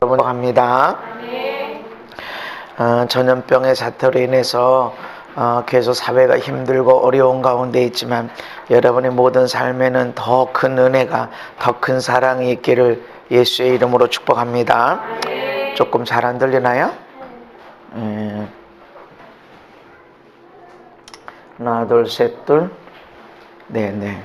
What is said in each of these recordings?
여러분 합니다. 전염병의 사태로 인해서 계속 사회가 힘들고 어려운 가운데 있지만 여러분의 모든 삶에는 더 큰 은혜가, 더 큰 사랑이 있기를 예수의 이름으로 축복합니다. 조금 잘 안 들리나요? 하나 둘 셋 둘. 네.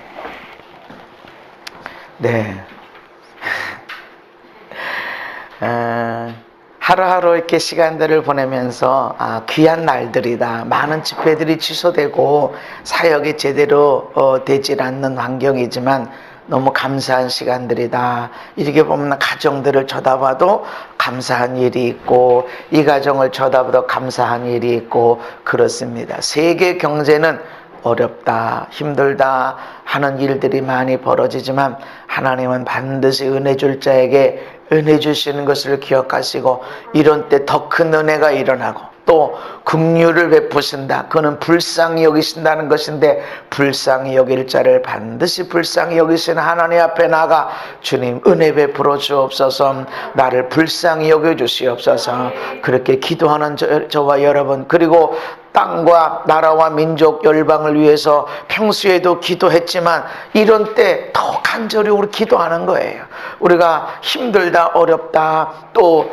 하루하루 이렇게 시간들을 보내면서 귀한 날들이다. 많은 집회들이 취소되고 사역이 제대로 되질 않는 환경이지만 너무 감사한 시간들이다. 이렇게 보면 가정들을 쳐다봐도 감사한 일이 있고, 이 가정을 쳐다봐도 감사한 일이 있고 그렇습니다. 세계 경제는 어렵다, 힘들다 하는 일들이 많이 벌어지지만 하나님은 반드시 은혜 줄 자에게 은혜 주시는 것을 기억하시고, 이런 때 더 큰 은혜가 일어나고 또 긍휼을 베푸신다. 그는 불쌍히 여기신다는 것인데, 불쌍히 여길 자를 반드시 불쌍히 여기시는 하나님 앞에 나가 주님 은혜 베풀어 주옵소서, 나를 불쌍히 여겨 주시옵소서, 그렇게 기도하는 저와 여러분, 그리고 땅과 나라와 민족 열방을 위해서 평소에도 기도했지만 이런 때 더 간절히 우리 기도하는 거예요. 우리가 힘들다, 어렵다, 또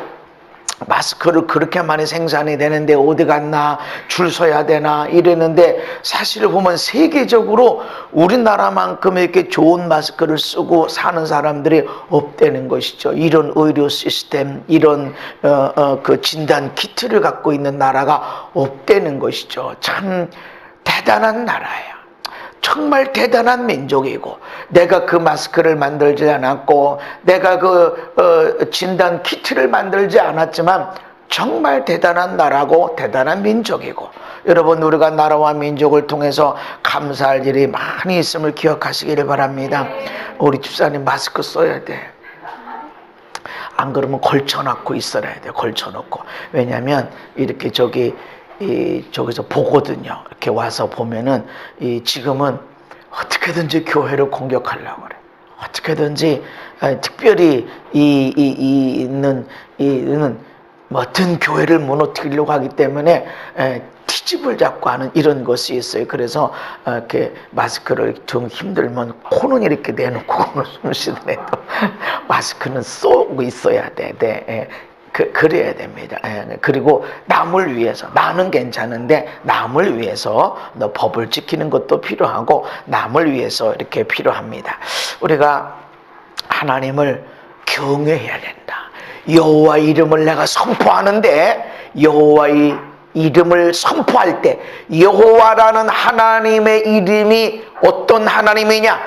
마스크를 그렇게 많이 생산이 되는데 어디 갔나, 줄 서야 되나 이랬는데, 사실 보면 세계적으로 우리나라만큼 이렇게 좋은 마스크를 쓰고 사는 사람들이 없다는 것이죠. 이런 의료 시스템, 이런 그 진단 키트를 갖고 있는 나라가 없다는 것이죠. 참 대단한 나라예요. 정말 대단한 민족이고, 내가 그 마스크를 만들지 않았고, 내가 그 진단 키트를 만들지 않았지만 정말 대단한 나라고 대단한 민족이고, 여러분, 우리가 나라와 민족을 통해서 감사할 일이 많이 있음을 기억하시기를 바랍니다. 우리 집사님 마스크 써야 돼. 안 그러면 걸쳐놓고 있어야 돼. 걸쳐놓고. 왜냐하면 이렇게 저기서 보거든요. 이렇게 와서 보면은 지금은 어떻게든지 교회를 공격하려고 그래. 어떻게든지 특별히 있는 어떤 교회를 무너뜨리려고 하기 때문에 티집을 잡고 하는 이런 것이 있어요. 그래서 이렇게 마스크를 좀 힘들면 코는 이렇게 내놓고 숨 쉬더라도 마스크는 쏘고 있어야 돼. 그래야 됩니다. 그리고 남을 위해서, 나는 괜찮은데 남을 위해서 너 법을 지키는 것도 필요하고 남을 위해서 이렇게 필요합니다. 우리가 하나님을 경외해야 된다. 여호와 이름을 내가 선포하는데, 여호와의 이름을 선포할 때 여호와라는 하나님의 이름이 어떤 하나님이냐,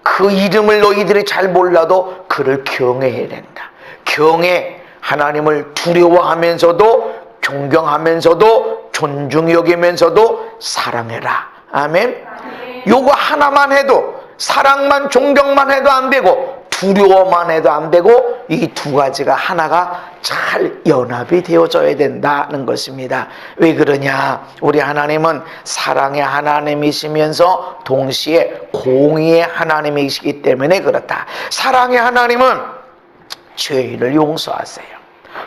그 이름을 너희들이 잘 몰라도 그를 경외해야 된다. 경외, 하나님을 두려워하면서도 존경하면서도 존중 여기면서도 사랑해라. 아멘. 요거 하나만 해도, 사랑만 존경만 해도 안 되고 두려워만 해도 안 되고, 이 두 가지가 하나가 잘 연합이 되어져야 된다는 것입니다. 왜 그러냐? 우리 하나님은 사랑의 하나님이시면서 동시에 공의의 하나님이시기 때문에 그렇다. 사랑의 하나님은 죄인을 용서하세요.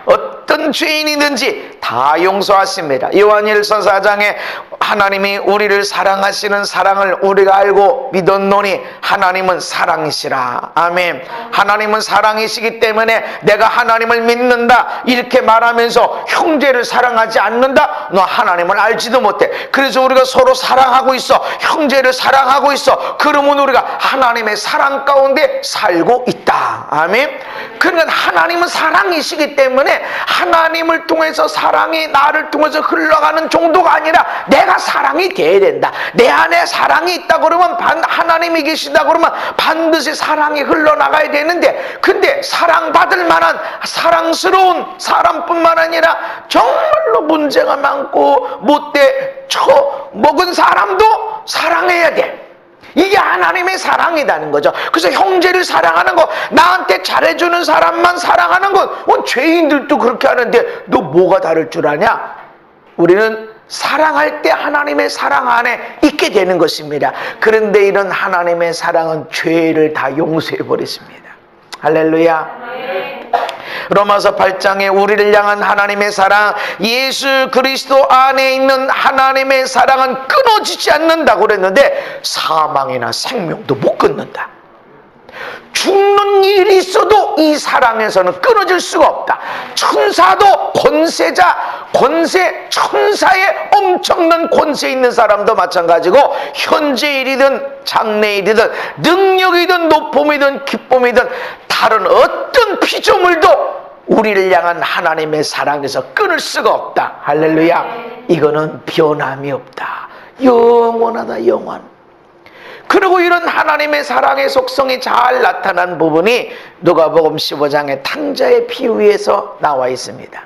어떤 죄인이든지 다 용서하십니다. 요한일서 4장에 하나님이 우리를 사랑하시는 사랑을 우리가 알고 믿었노니 하나님은 사랑이시라. 아멘. 하나님은 사랑이시기 때문에 내가 하나님을 믿는다 이렇게 말하면서 형제를 사랑하지 않는다? 너 하나님을 알지도 못해. 그래서 우리가 서로 사랑하고 있어. 형제를 사랑하고 있어. 그러면 우리가 하나님의 사랑 가운데 살고 있다. 아멘. 그러니까 하나님은 사랑이시기 때문에 하나님을 통해서 사랑이 나를 통해서 흘러가는 정도가 아니라 내가 사랑이 돼야 된다. 내 안에 사랑이 있다 그러면 하나님이 계시다 그러면 반드시 사랑이 흘러나가야 되는데, 근데 사랑받을 만한 사랑스러운 사람뿐만 아니라 정말로 문제가 많고 못돼 처먹은 사람도 사랑해야 돼. 이게 하나님의 사랑이라는 거죠. 그래서 형제를 사랑하는 거, 나한테 잘해주는 사람만 사랑하는 건 죄인들도 그렇게 하는데 너 뭐가 다를 줄 아냐? 우리는 사랑할 때 하나님의 사랑 안에 있게 되는 것입니다. 그런데 이런 하나님의 사랑은 죄를 다 용서해 버렸습니다. 할렐루야. 로마서 8장에 우리를 향한 하나님의 사랑, 예수 그리스도 안에 있는 하나님의 사랑은 끊어지지 않는다고 그랬는데 사망이나 생명도 못 끊는다. 죽는 일이 있어도 이 사랑에서는 끊어질 수가 없다. 천사도 천사의 엄청난 권세 있는 사람도 마찬가지고 현재 일이든 장래 일이든 능력이든 높음이든 기쁨이든 다른 어떤 피조물도 우리를 향한 하나님의 사랑에서 끊을 수가 없다. 할렐루야. 이거는 변함이 없다. 영원하다. 영원. 그리고 이런 하나님의 사랑의 속성이 잘 나타난 부분이 누가복음 15장의 탕자의 비유에서 나와 있습니다.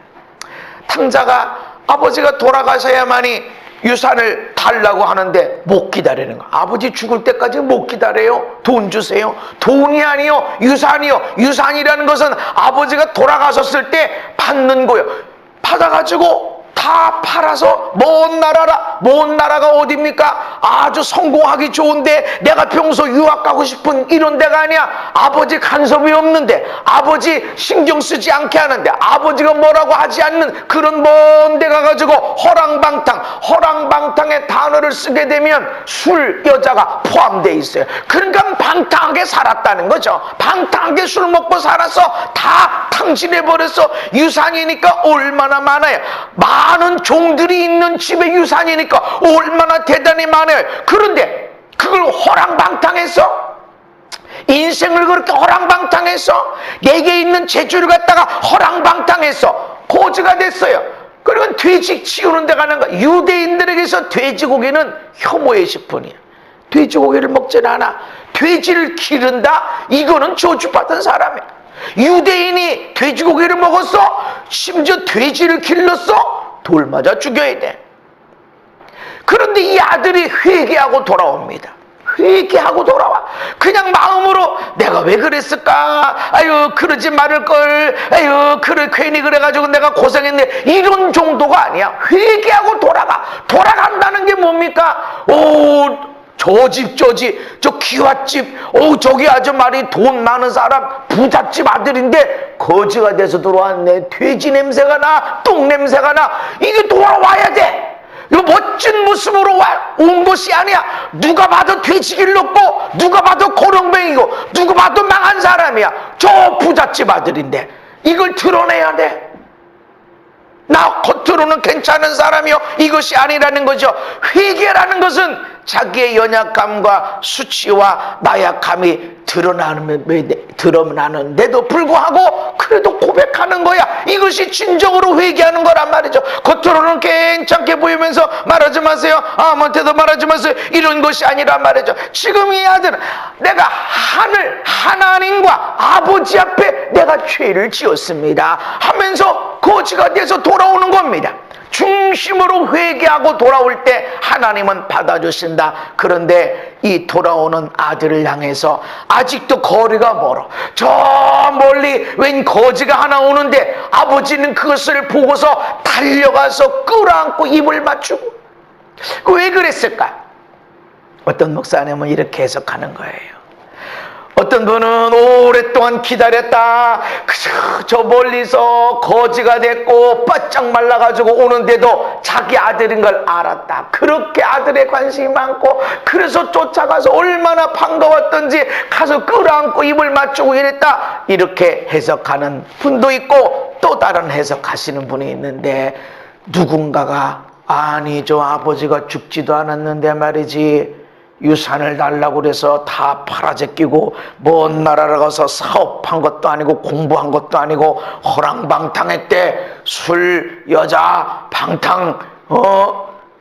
탕자가 아버지가 돌아가셔야만이 유산을 달라고 하는데 못 기다리는 거야. 아버지 죽을 때까지 못 기다려요. 돈 주세요. 돈이 아니요, 유산이요. 유산이라는 것은 아버지가 돌아가셨을 때 받는 거예요. 받아가지고 다 팔아서 먼 나라가 어딥니까? 아주 성공하기 좋은데 내가 평소 유학 가고 싶은 이런 데가 아니야. 아버지 간섭이 없는데, 아버지 신경 쓰지 않게 하는데, 아버지가 뭐라고 하지 않는 그런 먼 데 가가지고 허랑방탕의 단어를 쓰게 되면 술, 여자가 포함되어 있어요. 그러니까 방탕하게 살았다는 거죠. 방탕하게 술 먹고 살아서 다 탕진해버려서 유산이니까 얼마나 많아요. 많은 종들이 있는 집에 유산이니까 얼마나 대단히 많아요. 그런데 그걸 허랑방탕해서, 인생을 그렇게 허랑방탕해서, 내게 있는 재주를 갖다가 허랑방탕해서 거지가 됐어요. 그러면 돼지 치우는 데 가는 거야. 유대인들에게서 돼지고기는 혐오의 식품이야. 돼지고기를 먹질 않아. 돼지를 기른다? 이거는 저주받은 사람이야. 유대인이 돼지고기를 먹었어? 심지어 돼지를 길렀어? 돌 맞아 죽여야 돼. 그런데 이 아들이 회개하고 돌아옵니다. 회개하고 돌아와. 그냥 마음으로 내가 왜 그랬을까? 아유, 그러지 말을걸. 아유, 괜히 그래가지고 내가 고생했네. 이런 정도가 아니야. 회개하고 돌아간다는 게 뭡니까? 저 집, 저 귀갓집, 저기 아주 말이 돈 많은 사람, 부잣집 아들인데 거지가 돼서 들어왔네. 돼지 냄새가 나, 똥 냄새가 나. 이게 돌아와야 돼. 이거 멋진 모습으로 온 것이 아니야. 누가 봐도 돼지 길렀고, 누가 봐도 고령뱅이고, 누가 봐도 망한 사람이야. 저 부잣집 아들인데 이걸 드러내야 돼. 나 겉으로는 괜찮은 사람이요, 이것이 아니라는 거죠. 회개라는 것은 자기의 연약감과 수치와 나약함이 드러나는데도 불구하고 그래도 고백하는 거야. 이것이 진정으로 회개하는 거란 말이죠. 겉으로는 괜찮게 보이면서 말하지 마세요, 아무한테도 말하지 마세요, 이런 것이 아니란 말이죠. 지금 이 아들은 내가 하나님과 아버지 앞에 내가 죄를 지었습니다 하면서 거지가 돼서 돌아오는 겁니다. 중심으로 회개하고 돌아올 때 하나님은 받아주신다. 그런데 이 돌아오는 아들을 향해서 아직도 거리가 멀어. 저 멀리 웬 거지가 하나 오는데 아버지는 그것을 보고서 달려가서 끌어안고 입을 맞추고. 왜 그랬을까? 어떤 목사님은 이렇게 해석하는 거예요. 어떤 분은 오랫동안 기다렸다. 저 멀리서 거지가 됐고 바짝 말라가지고 오는데도 자기 아들인 걸 알았다. 그렇게 아들에 관심이 많고 그래서 쫓아가서 얼마나 반가웠던지 가서 끌어안고 입을 맞추고 이랬다. 이렇게 해석하는 분도 있고 또 다른 해석하시는 분이 있는데, 누군가가 아니 저 아버지가 죽지도 않았는데 말이지, 유산을 달라고 그래서 다 팔아제끼고 먼 나라로 가서 사업한 것도 아니고 공부한 것도 아니고 허랑방탕했대. 술, 여자, 방탕,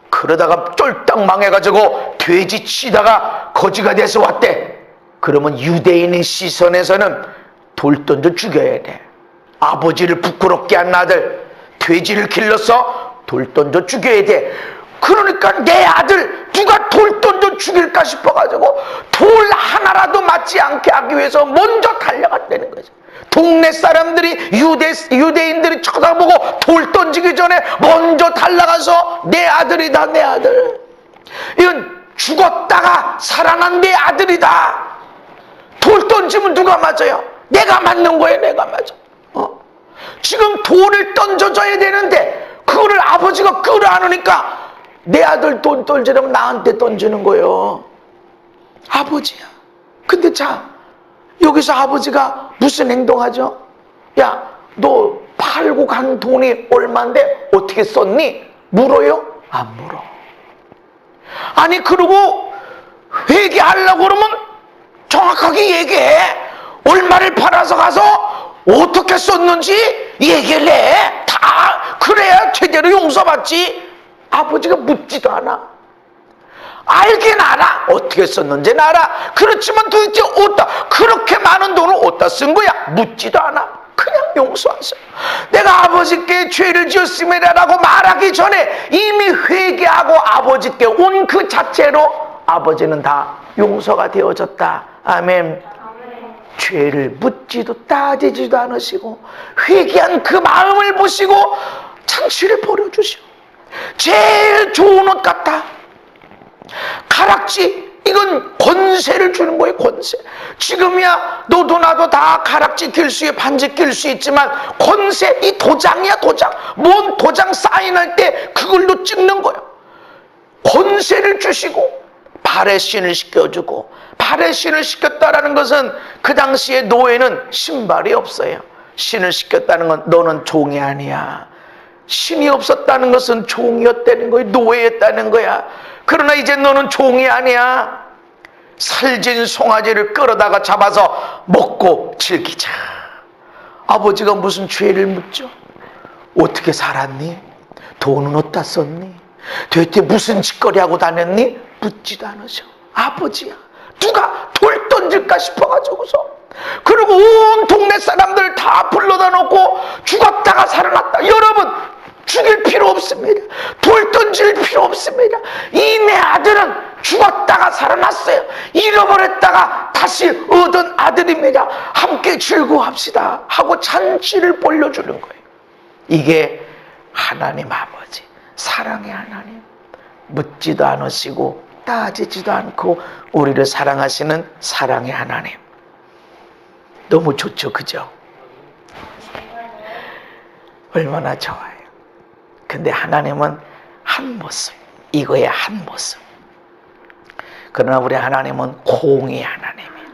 그러다가 쫄딱 망해가지고 돼지 치다가 거지가 돼서 왔대. 그러면 유대인의 시선에서는 돌 던져 죽여야 돼. 아버지를 부끄럽게 한 아들, 돼지를 길러서 돌 던져 죽여야 돼. 그러니까 내 아들 누가 돌 던져 죽일까 싶어가지고 돌 하나라도 맞지 않게 하기 위해서 먼저 달려갔다는 거죠. 동네 사람들이 유대인들이 쳐다보고 돌 던지기 전에 먼저 달려가서 내 아들이다, 내 아들. 이건 죽었다가 살아난 내 아들이다. 돌 던지면 누가 맞아요? 내가 맞는 거예요. 내가 맞아. 지금 돌을 던져줘야 되는데 그거를 아버지가 끌어안으니까 내 아들 돈 던지려면 나한테 던지는 거예요. 아버지야. 근데 자, 여기서 아버지가 무슨 행동하죠? 야, 너 팔고 간 돈이 얼만데 어떻게 썼니? 물어요? 안 물어. 아니, 그러고 회개하려고 그러면 정확하게 얘기해. 얼마를 팔아서 가서 어떻게 썼는지 얘기를 해. 다 그래야 제대로 용서받지. 아버지가 묻지도 않아. 알긴 알아. 어떻게 썼는지는 알아. 그렇지만 도대체 어디다, 그렇게 많은 돈을 어디다 쓴 거야? 묻지도 않아. 그냥 용서하세요. 내가 아버지께 죄를 지었습니다라고 말하기 전에 이미 회개하고 아버지께 온 그 자체로 아버지는 다 용서가 되어졌다. 아멘. 죄를 묻지도 따지지도 않으시고 회개한 그 마음을 보시고 잔치를 벌여주시고, 제일 좋은 옷 같다. 가락지, 이건 권세를 주는 거예요. 권세. 지금이야 너도 나도 다 가락지 낄 수, 반지 낄 수 있지만 권세, 이 도장이야. 도장. 뭔 도장 사인할 때 그걸로 찍는 거예요. 권세를 주시고 발에 신을 시켜주고, 발에 신을 시켰다라는 것은 그 당시에 노예는 신발이 없어요. 신을 시켰다는 건 너는 종이 아니야. 신이 없었다는 것은 종이었다는 거야. 노예였다는 거야. 그러나 이제 너는 종이 아니야. 살진 송아지를 끌어다가 잡아서 먹고 즐기자. 아버지가 무슨 죄를 묻죠? 어떻게 살았니? 돈은 어디다 썼니? 도대체 무슨 짓거리하고 다녔니? 묻지도 않으셔. 아버지야. 누가 돌 던질까 싶어가지고서. 그리고 온 동네 사람들 다 불러다 놓고 죽었다가 살아났다. 여러분, 죽일 필요 없습니다. 돌 던질 필요 없습니다. 이 내 아들은 죽었다가 살아났어요. 잃어버렸다가 다시 얻은 아들입니다. 함께 즐거워합시다 하고 잔치를 벌려주는 거예요. 이게 하나님 아버지, 사랑의 하나님. 묻지도 않으시고 따지지도 않고 우리를 사랑하시는 사랑의 하나님. 너무 좋죠, 그죠? 얼마나 좋아요. 근데 하나님은 한 모습, 이거의 한 모습. 그러나 우리 하나님은 공의 하나님이에요.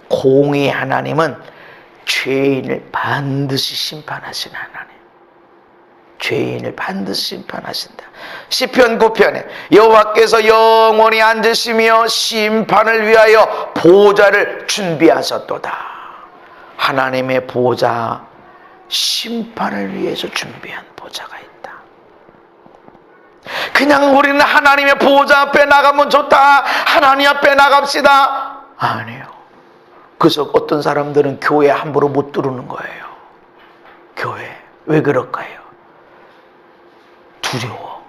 공의 하나님은 죄인을 반드시 심판하시는 하나님. 죄인을 반드시 심판하신다. 시편 9편에 여호와께서 영원히 앉으시며 심판을 위하여 보좌를 준비하셨도다. 하나님의 보좌, 심판을 위해서 준비한 보좌가 있다. 그냥 우리는 하나님의 보좌 앞에 나가면 좋다, 하나님 앞에 나갑시다, 아니에요. 그래서 어떤 사람들은 교회 함부로 못 들어오는 거예요. 교회. 왜 그럴까요? 두려워.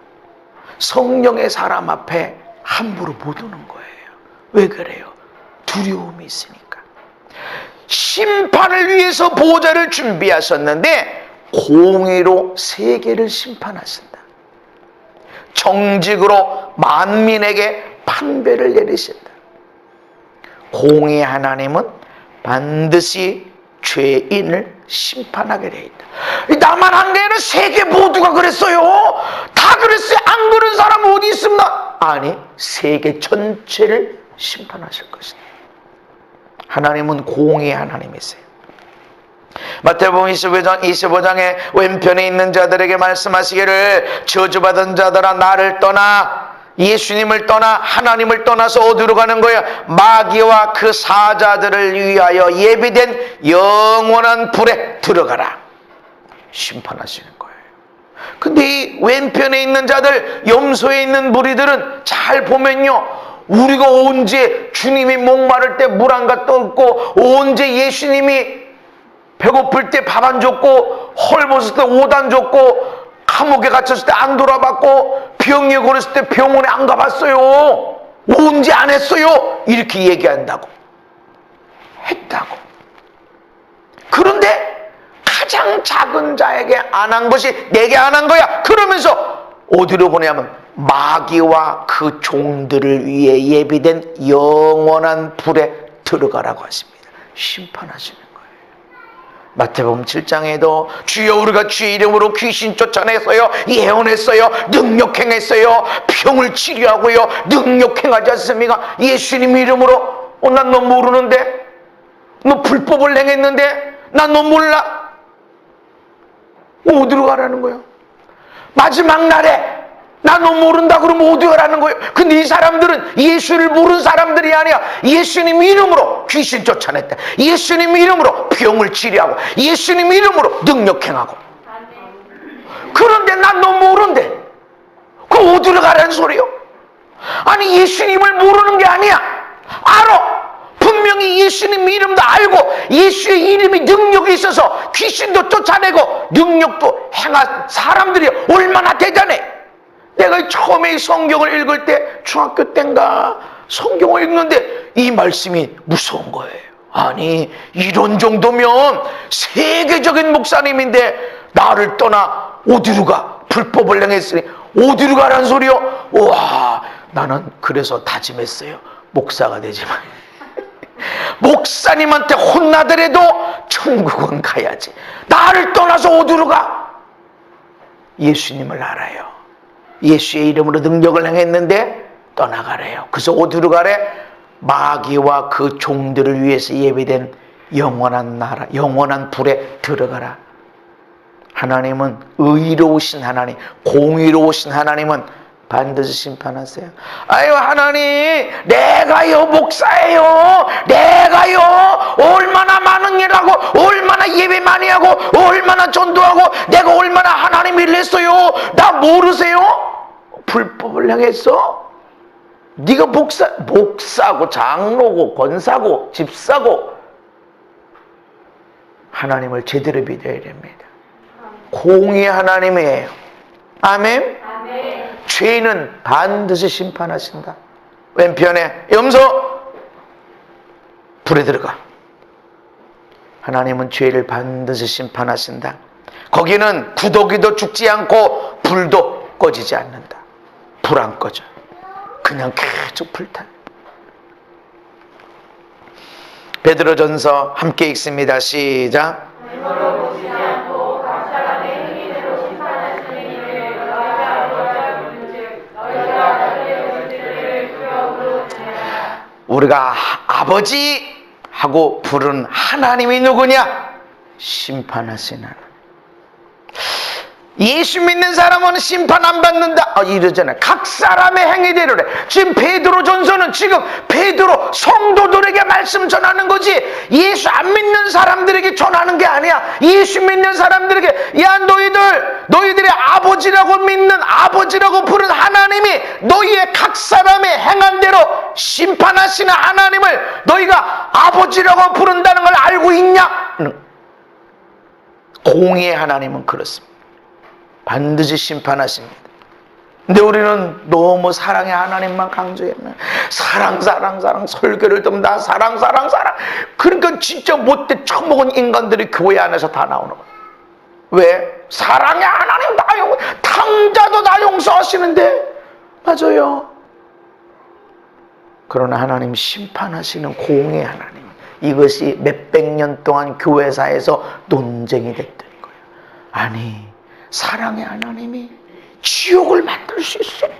성령의 사람 앞에 함부로 못 오는 거예요. 왜 그래요? 두려움이 있으니까. 심판을 위해서 보좌를 준비하셨는데 공의로 세계를 심판하신다. 정직으로 만민에게 판배를 내리신다. 공의 하나님은 반드시 죄인을 심판하게 되어 있다. 나만 한 게 아니라 세계 모두가 그랬어요. 다 그랬어요. 안 그런 사람 어디 있습니까? 아니, 세계 전체를 심판하실 것이다. 하나님은 공의 하나님이세요. 마태복음 25장에 왼편에 있는 자들에게 말씀하시기를 저주받은 자들아 나를 떠나, 예수님을 떠나 하나님을 떠나서 어디로 가는 거예요? 마귀와 그 사자들을 위하여 예비된 영원한 불에 들어가라. 심판하시는 거예요. 근데 이 왼편에 있는 자들, 염소에 있는 무리들은 잘 보면요, 우리가 언제 주님이 목마를 때 물 한 가득 떠먹고, 언제 예수님이 배고플 때 밥 안 줬고, 헐벗을 때 옷 안 줬고, 감옥에 갇혔을 때 안 돌아봤고, 병에 걸렸을 때 병원에 안 가봤어요. 언제 안 했어요? 이렇게 얘기한다고. 했다고. 그런데 가장 작은 자에게 안 한 것이 내게 안 한 거야. 그러면서 어디로 보내냐면 마귀와 그 종들을 위해 예비된 영원한 불에 들어가라고 하십니다. 심판하시는 거예요. 마태복음 7장에도 주여 우리가 주의 이름으로 귀신 쫓아냈어요, 예언했어요, 능력 행했어요, 병을 치료하고요, 능력 행하지 않습니까? 예수님 이름으로. 난 너 모르는데? 너 불법을 행했는데? 난 너 몰라? 어디로 가라는 거예요? 마지막 날에 나 너 모른다 그러면 어디 가라는 거예요? 근데 이 사람들은 예수를 모르는 사람들이 아니야. 예수님 이름으로 귀신 쫓아냈다, 예수님 이름으로 병을 치료하고, 예수님 이름으로 능력 행하고. 그런데 난 너 모른대. 그 어디로 가라는 소리요? 아니, 예수님을 모르는 게 아니야. 알아. 분명히 예수님 이름도 알고 예수의 이름이 능력이 있어서 귀신도 쫓아내고 능력도 행한 사람들이 얼마나 대단해. 내가 처음에 성경을 읽을 때 중학교 때인가 성경을 읽는데 이 말씀이 무서운 거예요. 아니, 이런 정도면 세계적인 목사님인데 나를 떠나 어디로 가? 불법을 행했으니 어디로 가라는 소리요? 와, 나는 그래서 다짐했어요. 목사가 되지만 목사님한테 혼나더라도 천국은 가야지. 나를 떠나서 어디로 가? 예수님을 알아요. 예수의 이름으로 능력을 행했는데 떠나가래요. 그래서 어디로 가래? 마귀와 그 종들을 위해서 예배된 영원한 나라, 영원한 불에 들어가라. 하나님은 의로우신 하나님, 공의로우신 하나님은 반드시 심판하세요. 아유, 하나님, 내가요 목사예요, 내가요 얼마나 많은 일하고 얼마나 예배 많이 하고 얼마나 전도하고 내가 얼마나 하나님 일을 했어요. 나 모르세요? 불법을 행했어? 네가 목사고 장로고 권사고 집사고 하나님을 제대로 믿어야 됩니다. 공의 하나님이에요. 아멘? 아멘. 죄인은 반드시 심판하신다. 왼편에 염소, 불에 들어가. 하나님은 죄를 반드시 심판하신다. 거기는 구더기도 죽지 않고 불도 꺼지지 않는다. 불 안 꺼져. 그냥 계속 불타. 베드로전서 함께 읽습니다. 시작. 우리가 아버지 하고 부른 하나님이 누구냐? 심판하신 하나님. 예수 믿는 사람은 심판 안 받는다 이러잖아요. 각 사람의 행위대로래. 지금 베드로전서는 지금 베드로 성도들에게 말씀 전하는 거지 예수 안 믿는 사람들에게 전하는 게 아니야. 예수 믿는 사람들에게, 야, 너희들의 아버지라고 믿는, 아버지라고 부른 하나님이 너희의 각 사람의 행한 대로 심판하시는 하나님을 너희가 아버지라고 부른다는 걸 알고 있냐? 공의의 하나님은 그렇습니다. 반드시 심판하십니다. 근데 우리는 너무 사랑의 하나님만 강조했나? 사랑 설교를 듣면 다 사랑. 그러니까 진짜 못돼 처먹은 인간들이 교회 안에서 다 나오는 거야. 왜? 사랑의 하나님 탕자도 다 용서하시는데. 맞아요. 그러나 하나님 심판하시는 공의 하나님, 이것이 몇백 년 동안 교회사에서 논쟁이 됐던 거예요. 아니, 사랑의 하나님이 지옥을 만들 수 있어요?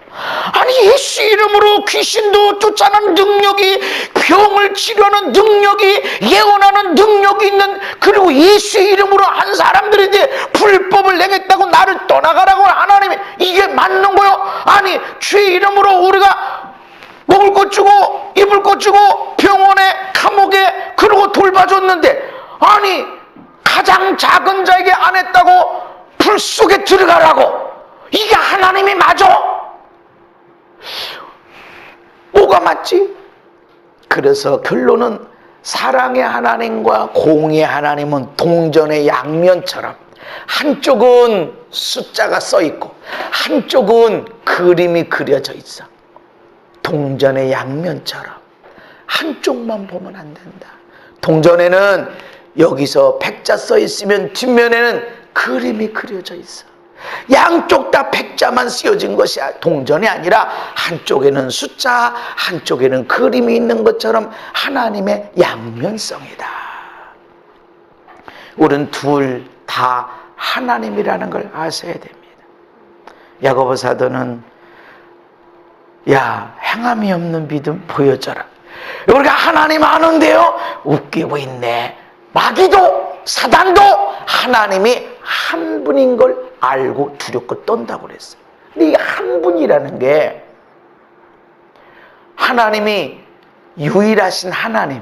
아니, 예수 이름으로 귀신도 쫓아내는 능력이, 병을 치료하는 능력이, 예언하는 능력이 있는, 그리고 예수 이름으로 한 사람들인데 불법을 행했다고 나를 떠나가라고 하나님이, 이게 맞는 거요? 아니, 주의 이름으로 우리가 먹을 것 주고 입을 것 주고 병원에 감옥에 그러고 돌봐줬는데, 아니, 가장 작은 자에게 안 했다고 불 속에 들어가라고. 이게 하나님이 맞아? 뭐가 맞지? 그래서 결론은 사랑의 하나님과 공의의 하나님은 동전의 양면처럼, 한쪽은 숫자가 써 있고 한쪽은 그림이 그려져 있어. 동전의 양면처럼 한쪽만 보면 안 된다. 동전에는 여기서 백자 써 있으면 뒷면에는 그림이 그려져 있어. 양쪽 다 백자만 쓰여진 것이 동전이 아니라 한쪽에는 숫자, 한쪽에는 그림이 있는 것처럼 하나님의 양면성이다. 우린 둘 다 하나님이라는 걸 아셔야 됩니다. 야고보 사도는 야, 행함이 없는 믿음 보여줘라. 우리가 하나님 아는데요, 웃기고 있네. 마귀도 사단도 하나님이 한 분인 걸 알고 두렵고 떤다고 그랬어요. 근데 이 한 분이라는 게 하나님이 유일하신 하나님,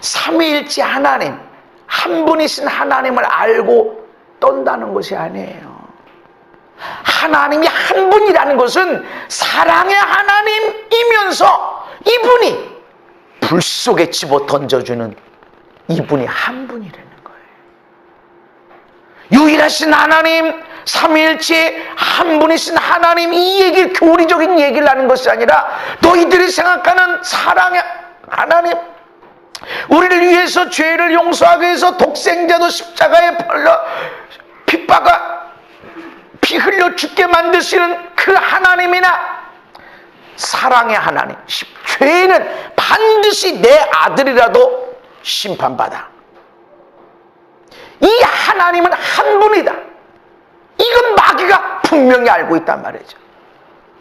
삼위일체 하나님, 한 분이신 하나님을 알고 떤다는 것이 아니에요. 하나님이 한 분이라는 것은 사랑의 하나님이면서 이분이 불 속에 집어 던져주는 이분이 한 분이라는 거예요. 유일하신 하나님, 삼위일체 한 분이신 하나님, 이 얘기를 교리적인 얘기를 하는 것이 아니라 너희들이 생각하는 사랑의 하나님, 우리를 위해서 죄를 용서하기 위해서 독생자도 십자가에 핍박아 피 흘려 죽게 만드시는 그 하나님이나 사랑의 하나님, 죄는 반드시 내 아들이라도 심판받아. 이 하나님은 한 분이다. 이건 마귀가 분명히 알고 있단 말이죠.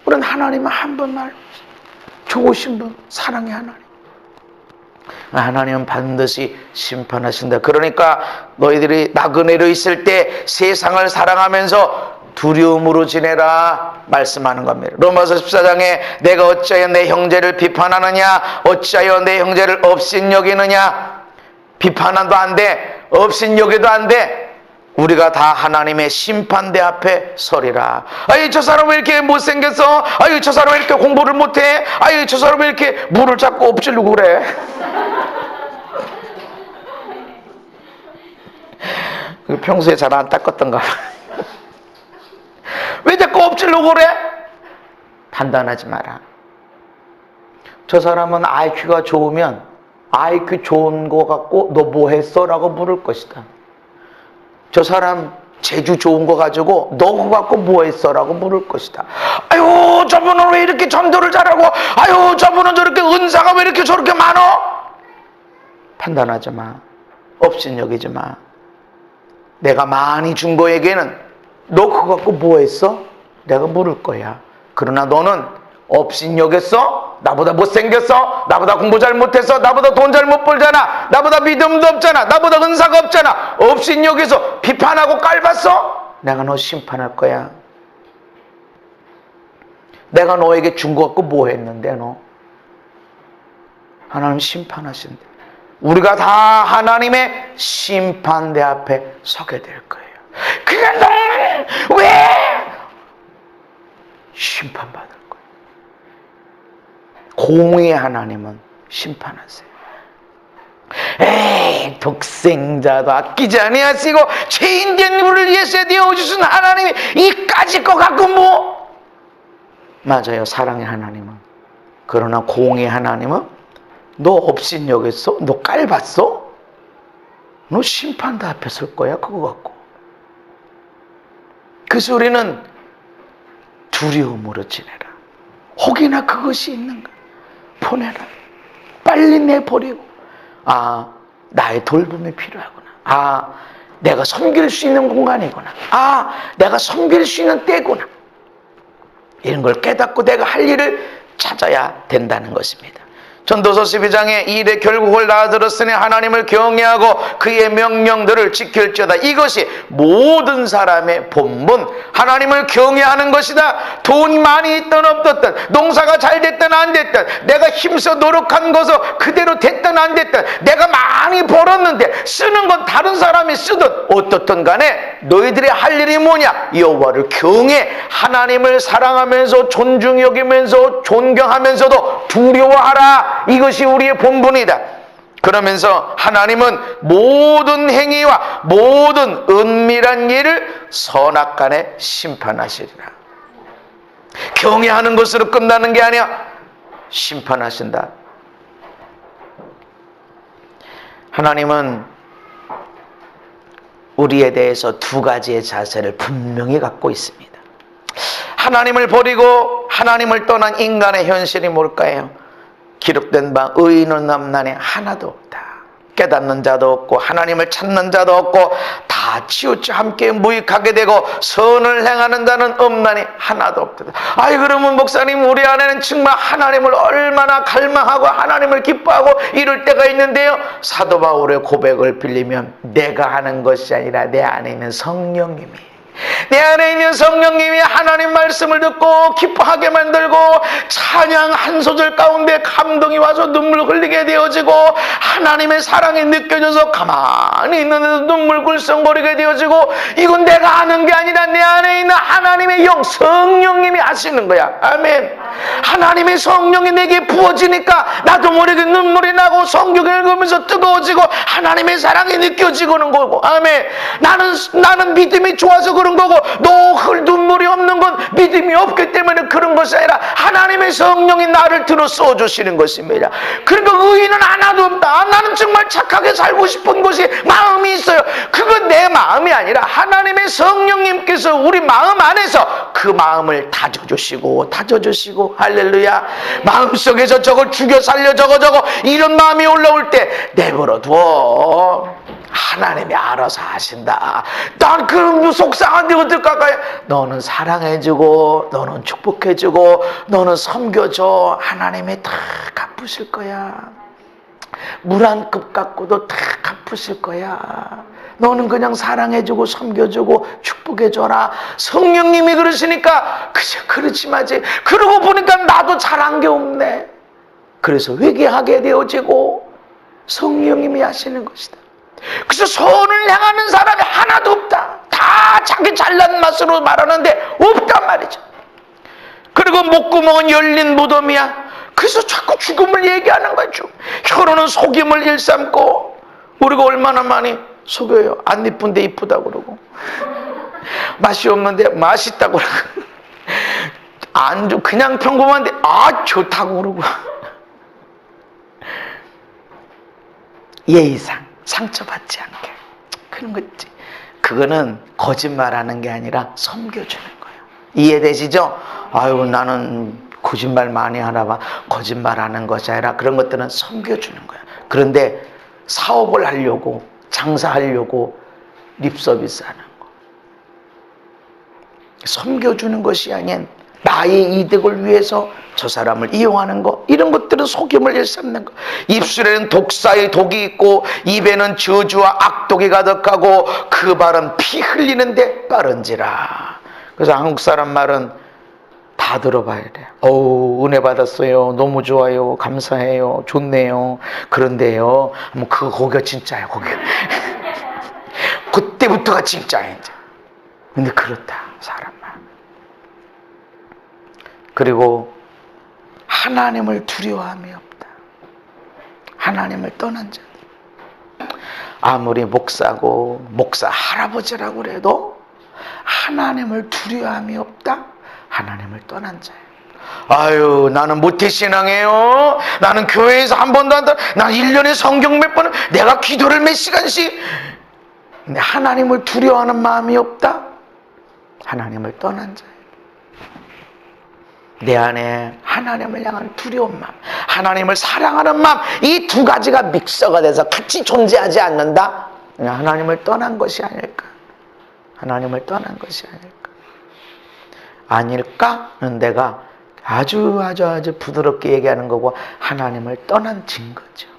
우리는 하나님은 한 분만 알고 있어요. 좋으신 분, 사랑의 하나님. 하나님은 반드시 심판하신다. 그러니까 너희들이 나그네로 있을 때 세상을 사랑하면서 두려움으로 지내라 말씀하는 겁니다. 로마서 14장에 내가 어찌하여 내 형제를 비판하느냐, 어찌하여 내 형제를 업신여기느냐. 비판도 안 돼, 업신여기도 안 돼. 우리가 다 하나님의 심판대 앞에 서리라. 아유, 저 사람 왜 이렇게 못생겼어? 아유, 저 사람 왜 이렇게 공부를 못해? 아유, 저 사람 왜 이렇게 물을 자꾸 엎지르고 그래? 평소에 잘 안 닦았던가. 왜 자꾸 엎지르고 그래? 판단하지 마라. 저 사람은 IQ가 좋으면 IQ 좋은 거 갖고 너 뭐 했어? 라고 물을 것이다. 저 사람 재주 좋은 거 가지고 너 그거 갖고 뭐 했어? 라고 물을 것이다. 아유, 저분은 왜 이렇게 전도를 잘하고, 아유, 저분은 저렇게 은사가 왜 이렇게 저렇게 많어? 판단하지 마. 업신여기지 마. 내가 많이 준 거에게는 너 그거 갖고 뭐 했어? 내가 물을 거야. 그러나 너는 업신여겼어? 나보다 못생겼어? 나보다 공부 잘못했어? 나보다 돈 잘 못 벌잖아? 나보다 믿음도 없잖아? 나보다 은사가 없잖아? 업신여겨서 비판하고 깔봤어? 내가 너 심판할 거야. 내가 너에게 준 거 갖고 뭐 했는데 너? 하나님 심판하신대. 우리가 다 하나님의 심판대 앞에 서게 될 거예요. 그러니까 너는 왜 심판받을 거예요? 공의의 하나님은 심판하세요. 에이, 독생자도 아끼지 아니하시고 죄인된 우리를 위해서 내어주신 하나님이 이까짓 거 갖고 뭐? 맞아요, 사랑의 하나님은. 그러나 공의의 하나님은 너 업신여겼어? 너 깔봤어? 너 심판대 앞에 설 거야, 그거 갖고. 그래서 우리는 두려움으로 지내라. 혹이나 그것이 있는가? 보내라. 빨리 내버리고. 아, 나의 돌봄이 필요하구나. 아, 내가 섬길 수 있는 공간이구나. 아, 내가 섬길 수 있는 때구나. 이런 걸 깨닫고 내가 할 일을 찾아야 된다는 것입니다. 전도서 12장에 이 일의 결국을 다 들었으니 하나님을 경외하고 그의 명령들을 지킬지어다. 이것이 모든 사람의 본분, 하나님을 경외하는 것이다. 돈이 많이 있든 없든, 농사가 잘 됐든 안 됐든, 내가 힘써 노력한 것을 그대로 됐든 안 됐든, 내가 많이 벌었는데 쓰는 건 다른 사람이 쓰든 어떻든 간에 너희들의 할 일이 뭐냐? 여호와를 경외, 하나님을 사랑하면서 존중히 여기면서 존경하면서도 두려워하라. 이것이 우리의 본분이다. 그러면서 하나님은 모든 행위와 모든 은밀한 일을 선악간에 심판하시리라. 경외하는 것으로 끝나는 게 아니야. 심판하신다. 하나님은 우리에 대해서 두 가지의 자세를 분명히 갖고 있습니다. 하나님을 버리고 하나님을 떠난 인간의 현실이 뭘까요? 기록된 바 의인은 남난에 하나도 없다. 깨닫는 자도 없고 하나님을 찾는 자도 없고 다 치우쳐 함께 무익하게 되고 선을 행하는 자는 없나니 하나도 없다. 아이, 그러면 목사님, 우리 안에는 정말 하나님을 얼마나 갈망하고 하나님을 기뻐하고 이럴 때가 있는데요, 사도 바울의 고백을 빌리면 내가 하는 것이 아니라 내 안에 있는 성령님이, 내 안에 있는 성령님이 하나님 말씀을 듣고 기뻐하게 만들고 찬양 한 소절 가운데 감동이 와서 눈물 흘리게 되어지고 하나님의 사랑이 느껴져서 가만히 있는데도 눈물 글썽거리게 되어지고, 이건 내가 하는 게 아니라 내 안에 있는 하나님의 영 성령님이 하시는 거야. 아멘. 하나님의 성령이 내게 부어지니까 나도 모르게 눈물이 나고 성경 읽으면서 뜨거워지고 하나님의 사랑이 느껴지고는 거고. 아멘. 나는 믿음이 좋아서 그런 거고, 너 눈물이 없는 건 믿음이 없기 때문에 그런 것이 아니라 하나님의 성령이 나를 들어 써주시는 것입니다. 그러니까 의인은 하나도 없다. 나는 정말 착하게 살고 싶은 것이 마음이 있어요. 그건 내 마음이 아니라 하나님의 성령님께서 우리 마음 안에서 그 마음을 다져주시고 할렐루야. 마음속에서 저걸 죽여 살려 저거 이런 마음이 올라올 때 내버려 두어. 하나님이 알아서 하신다. 난 그럼 속상한데 어떡할까요? 너는 사랑해주고 너는 축복해주고 너는 섬겨줘. 하나님이 다 갚으실 거야. 물 한 컵 갖고도 다 갚으실 거야. 너는 그냥 사랑해주고 섬겨주고 축복해줘라. 성령님이 그러시니까 그저 그렇지 마지. 그러고 보니까 나도 잘한 게 없네. 그래서 회개하게 되어지고 성령님이 하시는 것이다. 그래서 선을 향하는 사람이 하나도 없다. 다 자기 잘난 맛으로 말하는데 없단 말이죠. 그리고 목구멍은 열린 무덤이야. 그래서 자꾸 죽음을 얘기하는 거죠. 혀로는 속임을 일삼고, 우리가 얼마나 많이 속여요. 안 이쁜데 이쁘다고 그러고, 맛이 없는데 맛있다고 그러고, 안주 그냥 평범한데 좋다고 그러고, 예의상 상처받지 않게 그런 거지. 그거는 거짓말하는 게 아니라 섬겨주는 거예요. 이해되시죠? 아유, 나는 거짓말 많이 하나 봐. 거짓말하는 것이 아니라 그런 것들은 섬겨주는 거야. 그런데 사업을 하려고, 장사하려고 립서비스 하는 거, 섬겨주는 것이 아닌 나의 이득을 위해서 저 사람을 이용하는 거, 이런 것들은 속임을 일삼는 거. 입술에는 독사의 독이 있고 입에는 저주와 악독이 가득하고 그 발은 피 흘리는데 빠른지라. 그래서 한국 사람 말은 다 들어봐야 돼. 은혜 받았어요. 너무 좋아요. 감사해요. 좋네요. 그런데요, 뭐 그거 진짜야. 거기 그때부터가 진짜야 이제. 근데 그렇다, 사람만. 그리고 하나님을 두려워함이 없다. 하나님을 떠난 자들. 아무리 목사고 목사 할아버지라고 그래도 하나님을 두려워함이 없다. 하나님을 떠난 자예요. 아유, 나는 모태신앙이에요. 나는 교회에서 한 번도 안 난 1년에 성경 몇 번을, 내가 기도를 몇 시간씩. 근데 하나님을 두려워하는 마음이 없다. 하나님을 떠난 자예요. 내 안에 하나님을 향한 두려운 마음, 하나님을 사랑하는 마음, 이 두 가지가 믹서가 돼서 같이 존재하지 않는다? 하나님을 떠난 것이 아닐까? 하나님을 떠난 것이 아닐까? 아닐까는 내가 아주 부드럽게 얘기하는 거고, 하나님을 떠난 증거죠.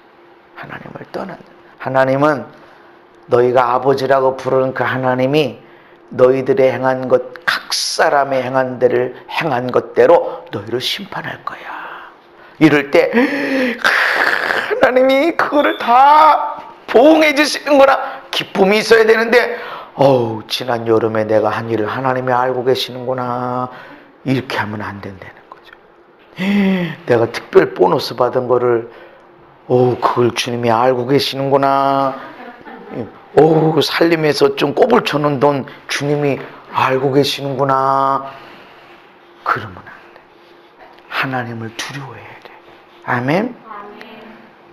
하나님을 떠난. 하나님은 너희가 아버지라고 부르는 그 하나님이 너희들의 행한 것, 각 사람의 행한 것대로 너희를 심판할 거야. 이럴 때 하나님이 그거를 다 보응해 주시는구나, 기쁨이 있어야 되는데, 지난 여름에 내가 한 일을 하나님이 알고 계시는구나, 이렇게 하면 안 된다는 거죠. 내가 특별 보너스 받은 거를 그걸 주님이 알고 계시는구나, 살림에서 좀 꼬불 쳐놓은 돈 주님이 알고 계시는구나, 그러면 안 돼. 하나님을 두려워해야 돼. 아멘?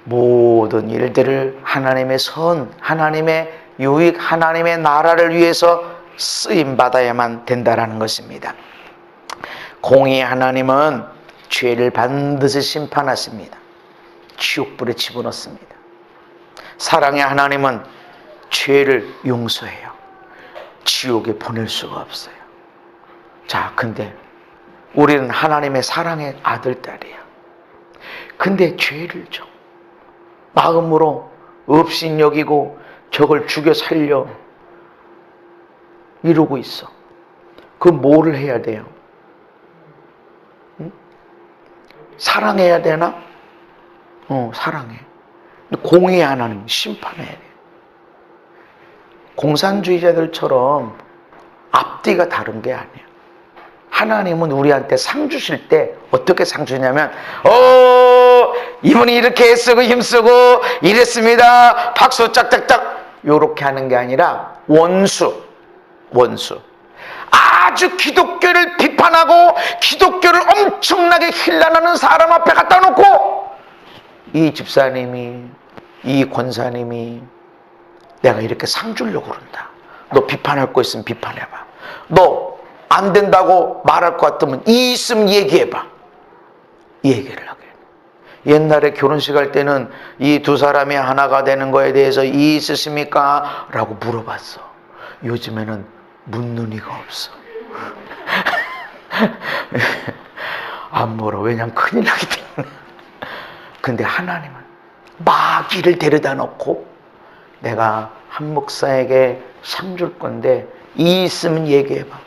모든 일들을 하나님의 선, 하나님의 유익, 하나님의 나라를 위해서 쓰임받아야만 된다라는 것입니다. 공의 하나님은 죄를 반드시 심판하십니다. 지옥불에 집어넣습니다. 사랑의 하나님은 죄를 용서해요. 지옥에 보낼 수가 없어요. 자, 근데 우리는 하나님의 사랑의 아들, 딸이야. 근데 죄를 져. 마음으로 업신여기고 저걸 죽여 살려 이러고 있어. 그 뭐를 해야 돼요? 응? 사랑해야 되나? 사랑해. 공의 하나님 심판해야 돼. 공산주의자들처럼 앞뒤가 다른 게 아니야. 하나님은 우리한테 상 주실 때 어떻게 상 주냐면, 이분이 이렇게 애쓰고 힘쓰고 이랬습니다, 박수 짝짝짝, 요렇게 하는 게 아니라 원수. 아주 기독교를 비판하고 기독교를 엄청나게 힐난하는 사람 앞에 갖다 놓고, 이 집사님이, 이 권사님이 내가 이렇게 상 주려고 그런다. 너 비판할 거 있으면 비판해봐. 너 안 된다고 말할 것 같으면 이 있으면 얘기해봐. 얘기를 하게. 옛날에 결혼식 할 때는 이 두 사람이 하나가 되는 거에 대해서 이 있으십니까? 라고 물어봤어. 요즘에는 묻는 이가 없어. 안 물어. 왜냐면 큰일 나기 때문에. 근데 하나님은 마귀를 데려다 놓고, 내가 한 목사에게 상 줄 건데 이 있으면 얘기해봐.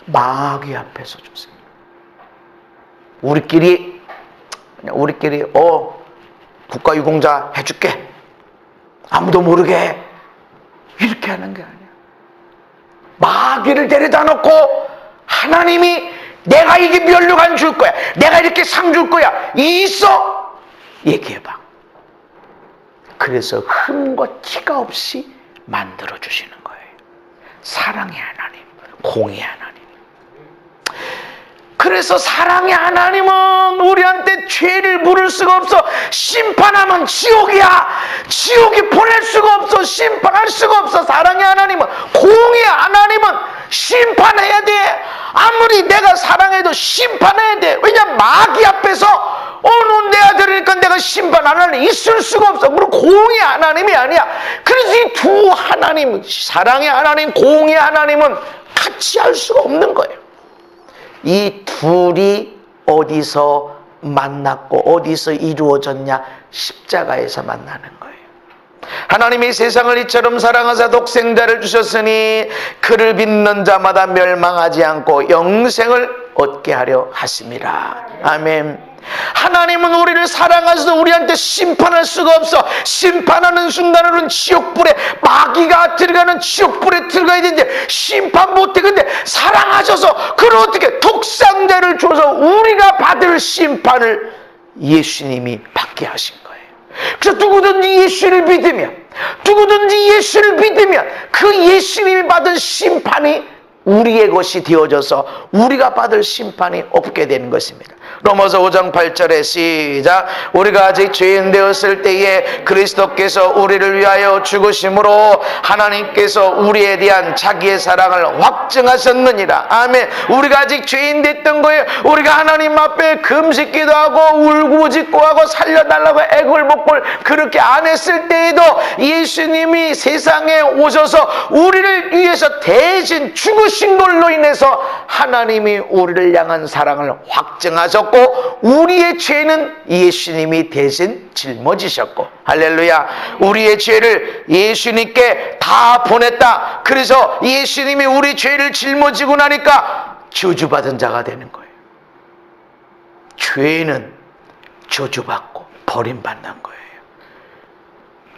마귀 앞에서 주세요. 우리끼리 국가유공자 해줄게, 아무도 모르게, 이렇게 하는 게 아니야. 마귀를 데려다 놓고 하나님이 내가 이게 면류관 줄 거야, 내가 이렇게 상 줄 거야, 이 있어, 얘기해봐. 그래서 흠과 티가 없이 만들어 주시는 거예요. 사랑의 하나님, 공의 하나님. 그래서 사랑의 하나님은 우리한테 죄를 물을 수가 없어. 심판하면 지옥이야. 지옥이 보낼 수가 없어. 심판할 수가 없어. 사랑의 하나님은, 공의 하나님은 심판해야 돼. 아무리 내가 사랑해도 심판해야 돼. 왜냐면 마귀 앞에서 내 아들이니까 내가 심판 안 할래, 있을 수가 없어. 그리고 공의 하나님이 아니야. 그래서 이 두 하나님, 사랑의 하나님, 공의 하나님은 같이 할 수가 없는 거예요. 이 둘이 어디서 만났고 어디서 이루어졌냐? 십자가에서 만나는 거예요. 하나님이 세상을 이처럼 사랑하사 독생자를 주셨으니 그를 믿는 자마다 멸망하지 않고 영생을 얻게 하려 하심이라. 아멘. 하나님은 우리를 사랑하셔서 우리한테 심판할 수가 없어. 심판하는 순간으로는 지옥불에, 마귀가 들어가는 지옥불에 들어가야 되는데 심판 못해. 근데 사랑하셔서 그걸 어떻게, 독생자를 줘서 우리가 받을 심판을 예수님이 받게 하신 거예요. 그래서 누구든지 예수를 믿으면 그 예수님이 받은 심판이 우리의 것이 되어져서 우리가 받을 심판이 없게 되는 것입니다. 로마서 5장 8절에 시작. 우리가 아직 죄인 되었을 때에 그리스도께서 우리를 위하여 죽으심으로 하나님께서 우리에 대한 자기의 사랑을 확증하셨느니라. 아멘. 우리가 아직 죄인 됐던 거예요. 우리가 하나님 앞에 금식기도 하고 울고짖고 하고 살려달라고 애걸복걸 그렇게 안 했을 때에도 예수님이 세상에 오셔서 우리를 위해서 대신 죽으신 걸로 인해서 하나님이 우리를 향한 사랑을 확증하셨고, 우리의 죄는 예수님이 대신 짊어지셨고, 할렐루야. 우리의 죄를 예수님께 다 보냈다. 그래서 예수님이 우리 죄를 짊어지고 나니까 저주받은 자가 되는 거예요. 죄는 저주받고 버림받는 거예요.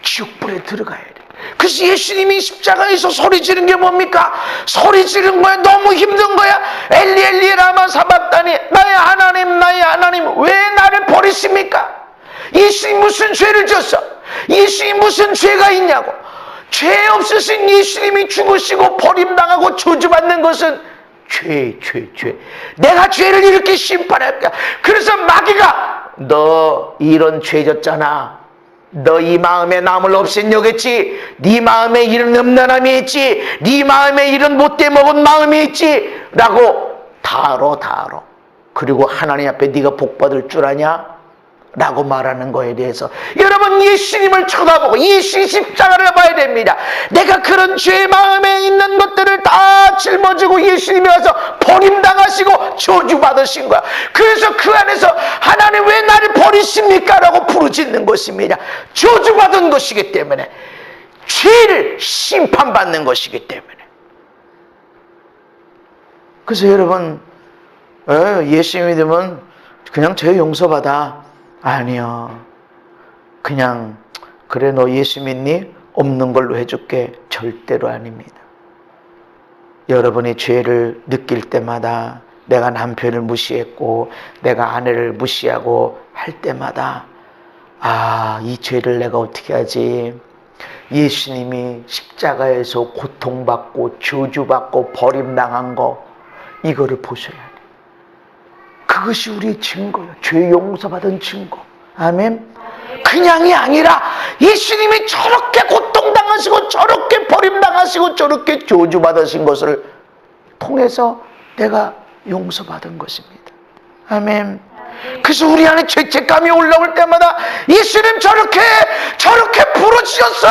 지옥불에 들어가야 돼. 그래서 예수님이 십자가에서 소리 지른 게 뭡니까? 소리 지른 거야. 너무 힘든 거야. 엘리 엘리 라마 사박다니, 나의 하나님 왜 나를 버리십니까? 예수님 무슨 죄를 졌어? 예수님 무슨 죄가 있냐고. 죄 없으신 예수님이 죽으시고 버림당하고 저주받는 것은 죄. 내가 죄를 이렇게 심판할까? 그래서 마귀가, 너 이런 죄 졌잖아, 너 이 마음에 남을 없인 여겼지, 네 마음에 이런 음란함이 있지, 네 마음에 이런 못돼 먹은 마음이 있지 라고 다 알아. 그리고 하나님 앞에 네가 복 받을 줄 아냐? 라고 말하는 거에 대해서 여러분 예수님을 쳐다보고 예수 십자가를 봐야 됩니다. 내가 그런 죄 마음에 있는 것들을 다 짊어지고 예수님이 와서 버림당하시고 저주받으신 거야. 그래서 그 안에서 하나님 왜 나를 버리십니까? 라고 부르짖는 것입니다. 저주받은 것이기 때문에, 죄를 심판받는 것이기 때문에. 그래서 여러분 예수 믿으면 그냥 죄 용서받아. 아니요. 그냥 그래 너 예수 믿니? 없는 걸로 해줄게. 절대로 아닙니다. 여러분이 죄를 느낄 때마다, 내가 남편을 무시했고 내가 아내를 무시하고 할 때마다 이 죄를 내가 어떻게 하지? 예수님이 십자가에서 고통받고 저주받고 버림당한 거, 이거를 보셔야 돼요. 그것이 우리의 증거예요. 죄 용서받은 증거. 아멘. 그냥이 아니라 예수님이 저렇게 고통당하시고 저렇게 버림당하시고 저렇게 저주받으신 것을 통해서 내가 용서받은 것입니다. 아멘. 그래서 우리 안에 죄책감이 올라올 때마다 예수님 저렇게 부르짖었어.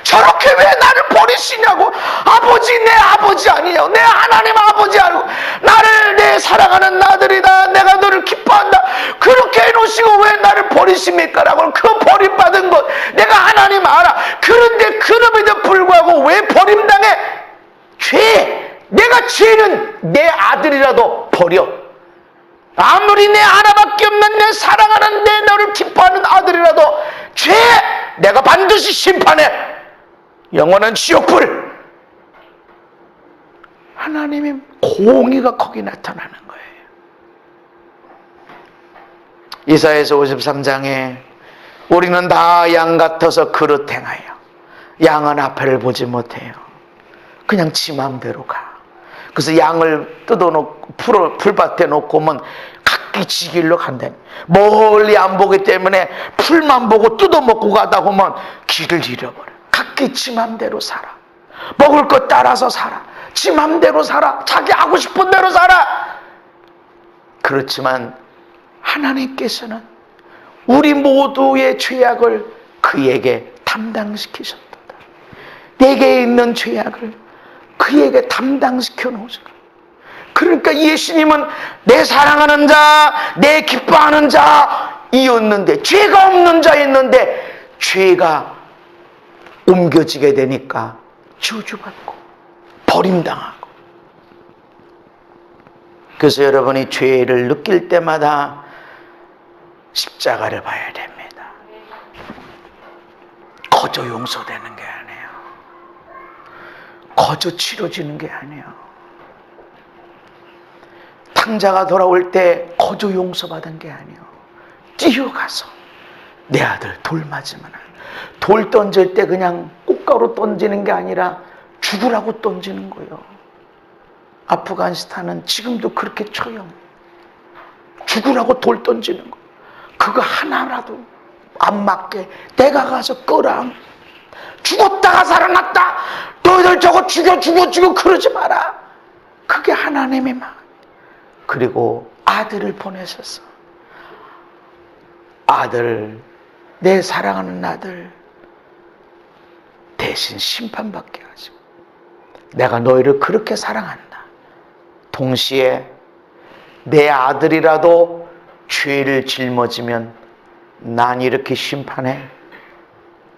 저렇게 왜 나를 버리시냐고. 아버지, 내 아버지 아니냐고. 내 하나님 아버지 아니고 나를 내 사랑하는 아들이다. 내가 너를 기뻐한다. 그렇게 해놓으시고 왜 나를 버리십니까? 라고. 그 버림받은 것 내가 하나님 알아. 그런데 그럼에도 불구하고 왜 버림당해? 내가 죄는 내 아들이라도 버려. 아무리 내 하나밖에 없는 내 사랑하는 내 너를 기뻐하는 아들이라도 내가 반드시 심판해. 영원한 지옥불. 하나님의 공의가 거기 나타나는 거예요. 이사야서 53장에 우리는 다 양 같아서 그릇 행하여 양은 앞을 보지 못해요. 그냥 지 마음대로 가. 그래서 양을 뜯어놓고 풀밭에 놓고 오면 각기 지 길로 간다니. 멀리 안 보기 때문에 풀만 보고 뜯어먹고 가다 보면 길을 잃어버려. 각기 지 맘대로 살아. 먹을 것 따라서 살아. 지 맘대로 살아. 자기 하고 싶은 대로 살아. 그렇지만 하나님께서는 우리 모두의 죄악을 그에게 담당시키셨도다. 내게 있는 죄악을 그에게 담당시켜 놓으셔. 그러니까 예수님은 내 사랑하는 자, 내 기뻐하는 자이었는데, 죄가 없는 자였는데 죄가 옮겨지게 되니까 저주받고 버림당하고. 그래서 여러분이 죄를 느낄 때마다 십자가를 봐야 됩니다. 거저 용서되는 게 아니에요. 거저 치러지는 게 아니에요. 탕자가 돌아올 때 거저 용서받은 게 아니에요. 뛰어가서 내 아들 돌 맞으면, 돌 던질 때 그냥 꽃가루 던지는 게 아니라 죽으라고 던지는 거예요. 아프가니스탄은 지금도 그렇게 쳐요. 죽으라고 돌 던지는 거. 그거 하나라도 안 맞게 내가 가서 끌어. 죽었다가 살아났다. 너희들 저거 죽여 그러지 마라. 그게 하나님의 마음. 그리고 아들을 보내셨어. 아들, 내 사랑하는 아들 대신 심판받게 하시고, 내가 너희를 그렇게 사랑한다. 동시에 내 아들이라도 죄를 짊어지면 난 이렇게 심판해.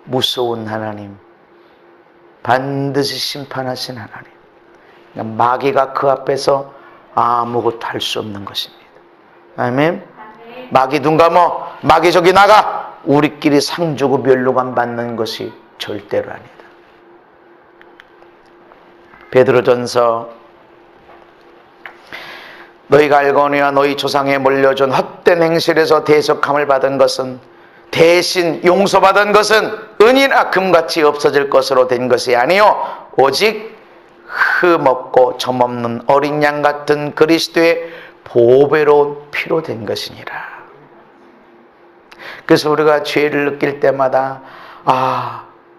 무서운 하나님, 반드시 심판하신 하나님. 마귀가 그 앞에서 아무것도 할 수 없는 것입니다. 아멘. 마귀 눈 감어. 마귀 저기 나가. 우리끼리 상 주고 멸류관 받는 것이 절대로 아니다. 베드로전서 너희가 알거니와 너희 조상에 물려준 헛된 행실에서 대속함을 받은 것은, 대신 용서받은 것은 은이나 금같이 없어질 것으로 된 것이 아니요 오직 흠없고 점없는 어린 양 같은 그리스도의 보배로운 피로 된 것이니라. 그래서 우리가 죄를 느낄 때마다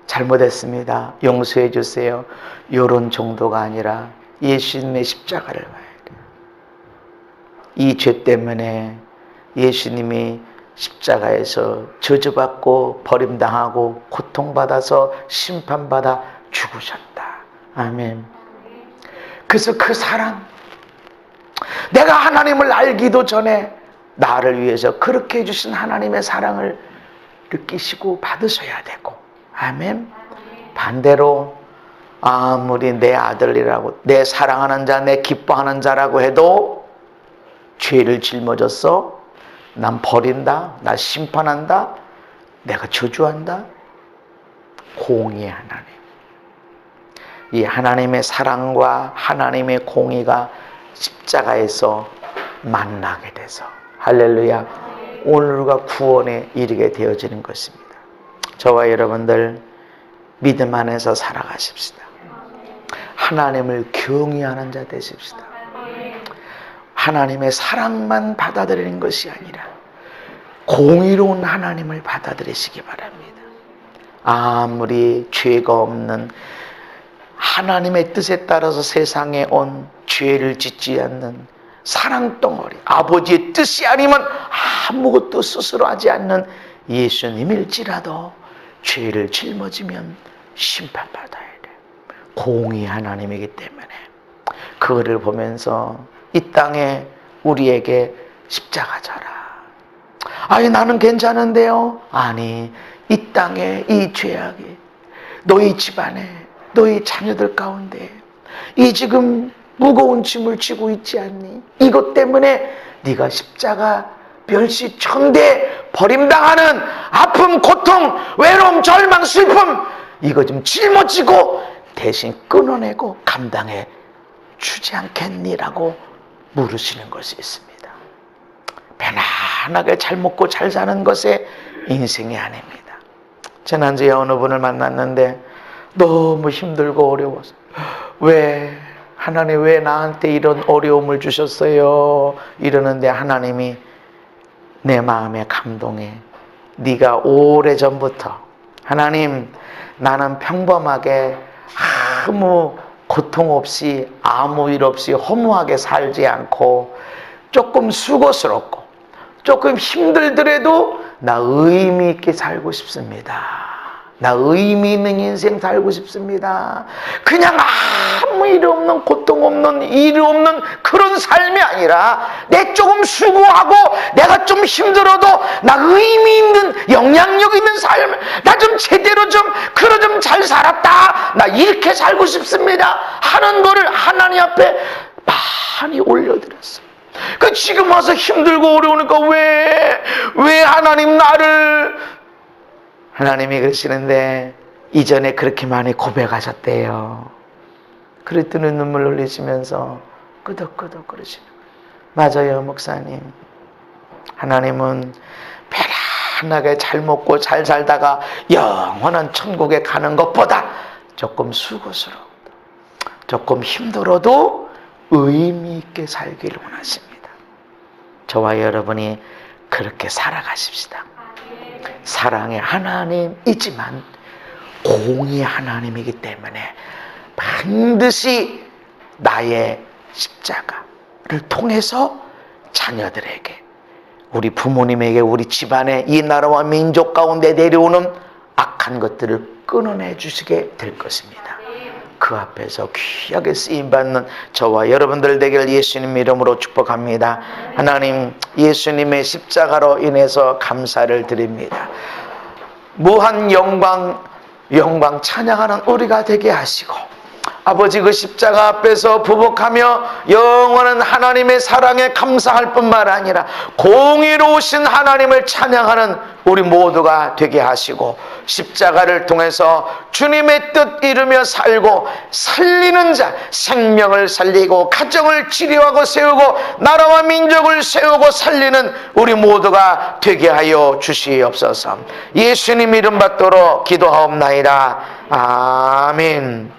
잘못했습니다, 용서해 주세요, 이런 정도가 아니라 예수님의 십자가를 봐야 돼요. 이 죄 때문에 예수님이 십자가에서 저주받고 버림당하고 고통받아서 심판받아 죽으셨다. 아멘. 그래서 그 사랑, 내가 하나님을 알기도 전에 나를 위해서 그렇게 해주신 하나님의 사랑을 느끼시고 받으셔야 되고, 아멘. 반대로 아무리 내 아들이라고, 내 사랑하는 자, 내 기뻐하는 자라고 해도 죄를 짊어졌어, 난 버린다, 나 심판한다, 내가 저주한다. 공의의 하나님, 이 하나님의 사랑과 하나님의 공의가 십자가에서 만나게 돼서, 할렐루야, 오늘과 구원에 이르게 되어지는 것입니다. 저와 여러분들 믿음 안에서 살아가십시다. 하나님을 경외하는 자 되십시다. 하나님의 사랑만 받아들이는 것이 아니라 공의로운 하나님을 받아들이시기 바랍니다. 아무리 죄가 없는, 하나님의 뜻에 따라서 세상에 온 죄를 짓지 않는 사랑덩어리, 아버지의 뜻이 아니면 아무것도 스스로 하지 않는 예수님일지라도 죄를 짊어지면 심판받아야 돼. 공의 하나님이기 때문에 그거를 보면서 이 땅에 우리에게 십자가 져라. 아니, 나는 괜찮은데요. 아니, 이 땅에 이 죄악이 너희 집안에, 너희 자녀들 가운데 이 지금 무거운 짐을 지고 있지 않니? 이것 때문에 네가 십자가 멸시 천대 버림당하는 아픔, 고통, 외로움, 절망, 슬픔, 이거 좀 짊어지고 대신 끊어내고 감당해 주지 않겠니라고 물으시는 것이 있습니다. 편안하게 잘 먹고 잘 사는 것에 인생이 아닙니다. 지난주에 어느 분을 만났는데 너무 힘들고 어려워서, 왜 하나님, 왜 나한테 이런 어려움을 주셨어요? 이러는데 하나님이 내 마음에 감동해. 네가 오래전부터, 하나님, 나는 평범하게 아무 고통 없이 아무 일 없이 허무하게 살지 않고 조금 수고스럽고 조금 힘들더라도 나 의미 있게 살고 싶습니다. 나 의미 있는 인생 살고 싶습니다. 그냥 아무 일 없는, 고통 없는, 일 없는 그런 삶이 아니라 내 조금 수고하고 내가 좀 힘들어도 나 의미 있는, 영향력 있는 삶, 나 좀 제대로 좀 그러 좀 잘 살았다, 나 이렇게 살고 싶습니다 하는 거를 하나님 앞에 많이 올려드렸어요. 그 지금 와서 힘들고 어려우니까 왜 하나님 나를, 하나님이 그러시는데 이전에 그렇게 많이 고백하셨대요. 그랬더니 눈물 흘리시면서 끄덕끄덕 그러시는 거예요. 맞아요, 목사님. 하나님은 편안하게 잘 먹고 잘 살다가 영원한 천국에 가는 것보다 조금 수고스러워도, 조금 힘들어도 의미 있게 살기를 원하십니다. 저와 여러분이 그렇게 살아가십시다. 사랑의 하나님이지만 공의의 하나님이기 때문에 반드시 나의 십자가를 통해서 자녀들에게, 우리 부모님에게, 우리 집안에, 이 나라와 민족 가운데 내려오는 악한 것들을 끊어내 주시게 될 것입니다. 그 앞에서 귀하게 쓰임받는 저와 여러분들 되기를 예수님 이름으로 축복합니다. 하나님, 예수님의 십자가로 인해서 감사를 드립니다. 무한 영광 찬양하는 우리가 되게 하시고, 아버지, 그 십자가 앞에서 부복하며 영원한 하나님의 사랑에 감사할 뿐만 아니라 공의로우신 하나님을 찬양하는 우리 모두가 되게 하시고, 십자가를 통해서 주님의 뜻 이루며 살고 살리는 자, 생명을 살리고 가정을 치료하고 세우고 나라와 민족을 세우고 살리는 우리 모두가 되게 하여 주시옵소서. 예수님 이름 받도록 기도하옵나이다. 아멘.